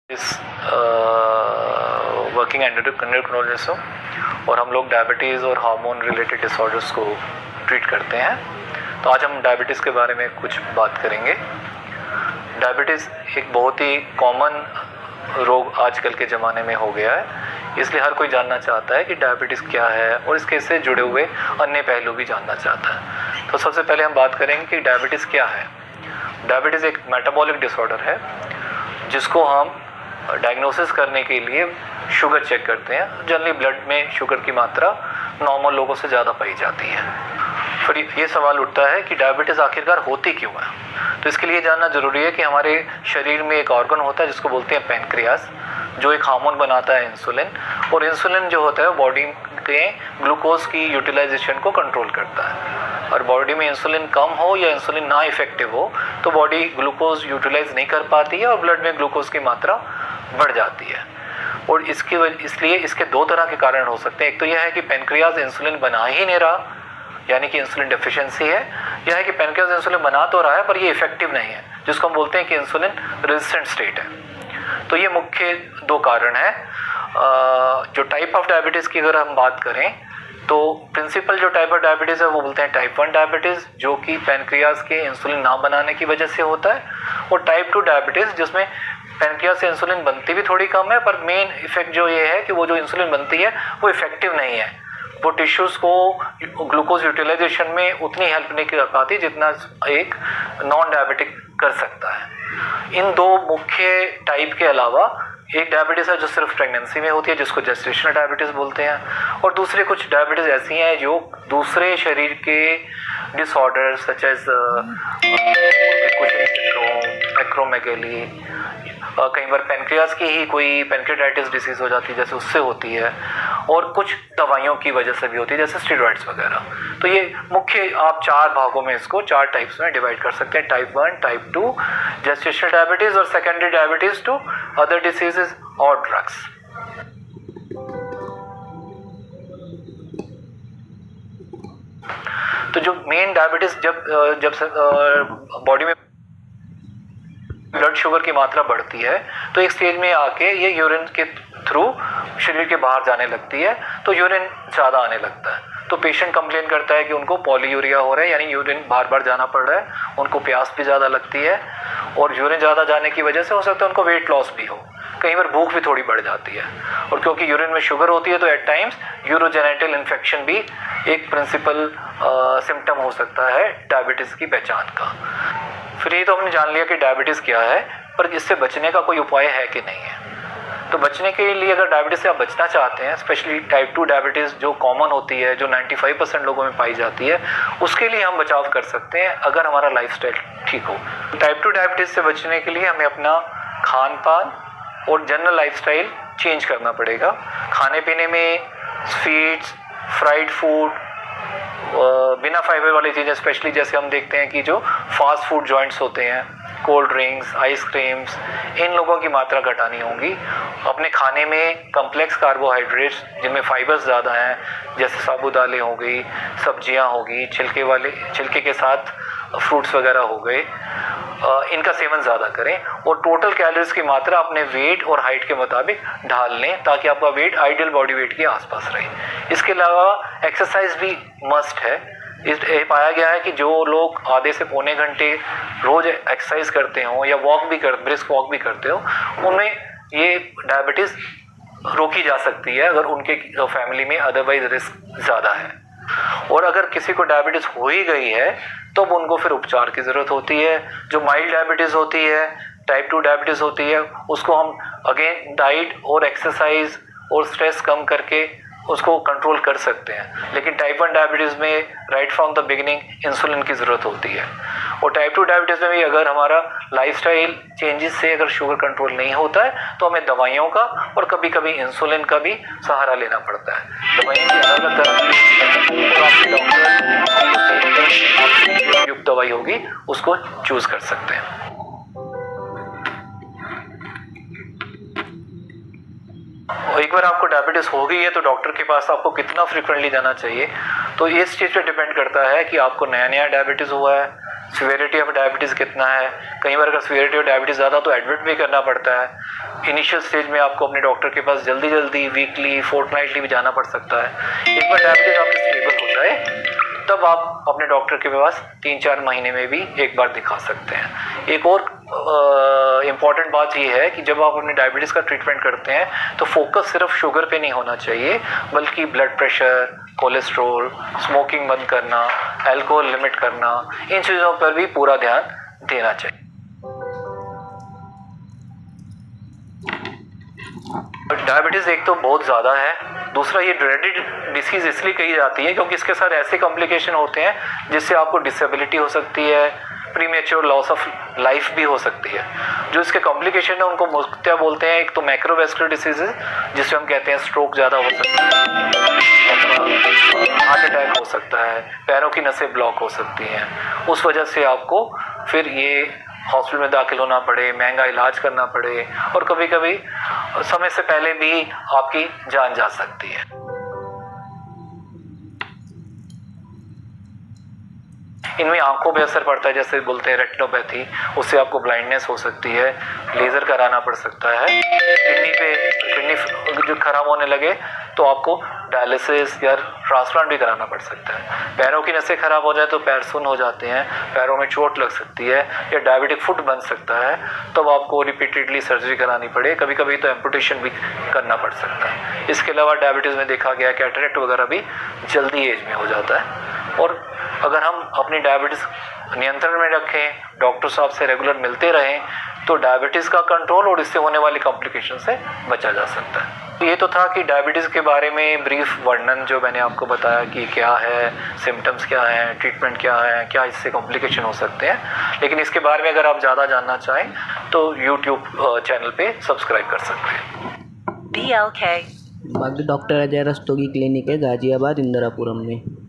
इस working endocrinologist हूँ और हम लोग डायबिटीज़ और हार्मोन रिलेटेड डिसऑर्डर्स को ट्रीट करते हैं। तो आज हम डायबिटीज़ के बारे में कुछ बात करेंगे। डायबिटीज़ एक बहुत ही कॉमन रोग आजकल के ज़माने में हो गया है, इसलिए हर कोई जानना चाहता है कि डायबिटीज़ क्या है और इसके से जुड़े हुए अन्य पहलू भी जानना चाहता है। तो सबसे पहले हम बात करेंगे कि डायबिटीज़ क्या है। डायबिटीज़ एक मेटाबॉलिक डिसऑर्डर है जिसको हम डायग्नोसिस करने के लिए शुगर चेक करते हैं। जनरली ब्लड में शुगर की मात्रा नॉर्मल लोगों से ज़्यादा पाई जाती है। फिर ये सवाल उठता है कि डायबिटीज़ आखिरकार होती क्यों है। तो इसके लिए जानना ज़रूरी है कि हमारे शरीर में एक ऑर्गन होता है जिसको बोलते हैं पैनक्रियास, जो एक हार्मोन बनाता है इंसुलिन, और इंसुलिन जो होता है बॉडी के ग्लूकोज की यूटिलाइजेशन को कंट्रोल करता है। और बॉडी में इंसुलिन कम हो या इंसुलिन ना इफेक्टिव हो तो बॉडी ग्लूकोज यूटिलाइज नहीं कर पाती है और ब्लड में ग्लूकोज की मात्रा बढ़ जाती है। और इसलिए इसके दो तरह के कारण हो सकते हैं। एक तो यह है कि पैनक्रियाज इंसुलिन बना ही नहीं रहा, यानी कि इंसुलिन डेफिशिएंसी है। यह है कि पैनक्रियाज इंसुलिन बना तो रहा है पर ये इफेक्टिव नहीं है, जिसको हम बोलते हैं कि इंसुलिन रेजिस्टेंट स्टेट है। तो ये मुख्य दो कारण है। जो टाइप ऑफ डायबिटीज़ की अगर हम बात करें तो प्रिंसिपल जो टाइप ऑफ डायबिटीज़ है वो बोलते हैं टाइप 1 डायबिटीज़, जो कि पैनक्रियाज के इंसुलिन ना बनाने की वजह से होता है, और टाइप 2 डायबिटीज़ जिसमें पैनक्रियाज से इंसुलिन बनती भी थोड़ी कम है पर मेन इफेक्ट जो ये है कि वो जो इंसुलिन बनती है वो इफेक्टिव नहीं है। वो टिश्यूज़ को ग्लूकोज यूटिलाइजेशन में उतनी हेल्प नहीं कर पाती जितना एक नॉन डायबिटिक कर सकता है। इन दो मुख्य टाइप के अलावा एक डायबिटीज़ है जो सिर्फ प्रेगनेंसी में होती है, जिसको जेस्टेशनल डायबिटीज़ बोलते हैं, और दूसरे कुछ डायबिटीज़ ऐसी हैं जो दूसरे शरीर के disorder such as Cushing syndrome, acromegaly, कई बार पैनक्रियाज की ही कोई पैनक्रियाटाइटिस डिसीज़ हो जाती है जैसे उससे होती है, और कुछ दवाइयों की वजह से भी होती है जैसे स्टेरॉइड्स वगैरह। तो ये मुख्य आप चार भागों में इसको चार टाइप्स में डिवाइड कर सकते हैं: टाइप 1, टाइप 2, जेस्टेशनल डायबिटीज़, और secondary diabetes to other diseases और ड्रग्स। तो जो मेन डायबिटीज़ जब बॉडी में ब्लड शुगर की मात्रा बढ़ती है तो एक स्टेज में आके ये यूरिन के थ्रू शरीर के बाहर जाने लगती है, तो यूरिन ज़्यादा आने लगता है। तो पेशेंट कंप्लेन करता है कि उनको पॉलीयूरिया हो रहा है, यानी यूरिन बार बार जाना पड़ रहा है, उनको प्यास भी ज़्यादा लगती है, और यूरिन ज़्यादा जाने की वजह से हो सकता है उनको वेट लॉस भी हो, कई बार भूख भी थोड़ी बढ़ जाती है। और क्योंकि यूरिन में शुगर होती है तो एट टाइम्स यूरोजेनिटल इन्फेक्शन भी एक प्रिंसिपल सिम्टम हो सकता है डायबिटीज़ की पहचान का। फिर ये तो हमने जान लिया कि डायबिटीज़ क्या है, पर इससे बचने का कोई उपाय है कि नहीं है। तो बचने के लिए अगर डायबिटीज़ से आप बचना चाहते हैं, स्पेशली टाइप 2 डायबिटीज़ जो कॉमन होती है, जो 95% लोगों में पाई जाती है, उसके लिए हम बचाव कर सकते हैं अगर हमारा लाइफस्टाइल ठीक हो। टाइप 2 डायबिटीज़ से बचने के लिए हमें अपना खान पान और जनरल लाइफस्टाइल चेंज करना पड़ेगा। खाने पीने में स्वीट्स, फ्राइड फूड, बिना फाइबर वाली चीज़ें, स्पेशली जैसे हम देखते हैं कि जो फास्ट फूड जॉइंट्स होते हैं, कोल्ड ड्रिंक्स, आइसक्रीम्स, इन लोगों की मात्रा घटानी होगी। अपने खाने में कम्प्लेक्स कार्बोहाइड्रेट्स जिनमें फाइबर्स ज़्यादा हैं, जैसे साबूदालें हो गई, सब्जियां हो गई, छिलके के साथ फ्रूट्स वगैरह हो गए, इनका सेवन ज़्यादा करें, और टोटल कैलोरीज की मात्रा अपने वेट और हाइट के मुताबिक ढाल लें ताकि आपका वेट आइडियल बॉडी वेट के आसपास रहे। इसके अलावा एक्सरसाइज भी मस्ट है। ये पाया गया है कि जो लोग आधे से पौने घंटे रोज़ एक्सरसाइज करते हो या ब्रिस्क वॉक भी करते हो, उनमें ये डायबिटीज़ रोकी जा सकती है अगर उनके फैमिली में अदरवाइज रिस्क ज़्यादा है। और अगर किसी को डायबिटीज़ हो ही गई है तो उनको फिर उपचार की ज़रूरत होती है। जो माइल्ड डायबिटीज़ होती है, टाइप 2 डायबिटीज़ होती है, उसको हम अगेन डाइट और एक्सरसाइज और स्ट्रेस कम करके उसको कंट्रोल कर सकते हैं। लेकिन टाइप 1 डायबिटीज़ में right from the beginning insulin की ज़रूरत होती है। और टाइप 2 डायबिटीज़ में भी अगर हमारा लाइफस्टाइल चेंजेस से अगर शुगर कंट्रोल नहीं होता है तो हमें दवाइयों का और कभी कभी इंसुलिन का भी सहारा लेना पड़ता है। दवाइयों की अलग अलग तरह की, और आपके डॉक्टर युक्त दवाई होगी उसको चूज़ कर सकते हैं। और एक बार आपको डायबिटीज़ हो गई है तो डॉक्टर के पास आपको कितना फ्रीक्वेंटली जाना चाहिए, तो इस चीज़ पे डिपेंड करता है कि आपको नया नया डायबिटीज़ हुआ है, सीवियरिटी ऑफ डायबिटीज़ कितना है। कई बार अगर सीवियरिटी ऑफ डायबिटीज़ ज़्यादा तो एडमिट भी करना पड़ता है। इनिशियल स्टेज में आपको अपने डॉक्टर के पास जल्दी वीकली फोर्टनाइटली भी जाना पड़ सकता है। एक बार डायबिटीज़ आपकी स्टेबल हो जाए तब आप अपने डॉक्टर के पास 3-4 महीने में भी एक बार दिखा सकते हैं। एक और इम्पॉर्टेंट बात ये है कि जब आप अपने डायबिटीज़ का ट्रीटमेंट करते हैं तो फोकस सिर्फ शुगर पे नहीं होना चाहिए, बल्कि ब्लड प्रेशर, कोलेस्ट्रॉल, स्मोकिंग बंद करना, अल्कोहल लिमिट करना, इन चीज़ों पर भी पूरा ध्यान देना चाहिए। डायबिटीज़ एक तो बहुत ज़्यादा है, दूसरा ये ड्रेडेड डिसीज़ इसलिए कही जाती है क्योंकि इसके साथ ऐसे कॉम्प्लिकेशन होते हैं जिससे आपको डिसेबिलिटी हो सकती है, प्रीमेच्योर लॉस ऑफ लाइफ भी हो सकती है। जो इसके कॉम्प्लिकेशन है उनको मुख्यतः बोलते हैं, एक तो मैक्रोवेस्कुलर डिसीज़ जिसे हम कहते हैं स्ट्रोक ज़्यादा हो सकता है, हार्ट अटैक हो सकता है, पैरों की नसें ब्लॉक हो सकती हैं। उस वजह से आपको फिर ये हॉस्पिटल में दाखिल होना पड़े, महंगा इलाज करना पड़े और कभी कभी समय से पहले भी आपकी जान जा सकती है। इनमें आंखों पे असर पड़ता है, जैसे बोलते हैं रेटिनोपैथी, उससे आपको ब्लाइंडनेस हो सकती है, लेज़र कराना पड़ सकता है। किडनी जो खराब होने लगे तो आपको डायलिसिस या ट्रांसप्लांट भी कराना पड़ सकता है। पैरों की नसें खराब हो जाए तो पैर सुन्न हो जाते हैं, पैरों में चोट लग सकती है या डायबिटिक फुट बन सकता है, तब आपको रिपीटेडली सर्जरी करानी पड़े, कभी कभी तो एम्पुटेशन भी करना पड़ सकता है। इसके अलावा डायबिटीज़ में देखा गया कैटरेक्ट वगैरह भी जल्दी एज में हो जाता है। और अगर हम अपनी डायबिटीज़ नियंत्रण में रखें, डॉक्टर साहब से रेगुलर मिलते रहें, तो डायबिटीज़ का कंट्रोल और इससे होने वाली कॉम्प्लिकेशन से बचा जा सकता है। ये तो था कि डायबिटीज़ के बारे में ब्रीफ वर्णन जो मैंने आपको बताया कि क्या है, सिम्टम्स क्या हैं, ट्रीटमेंट क्या है, क्या इससे कॉम्प्लिकेशन हो सकते हैं। लेकिन इसके बारे में अगर आप ज़्यादा जानना चाहें तो यूट्यूब चैनल पे सब्सक्राइब कर सकते हैं। BLK doctor Ajay Rastogi clinic है गाजियाबाद इंदिरापुरम में।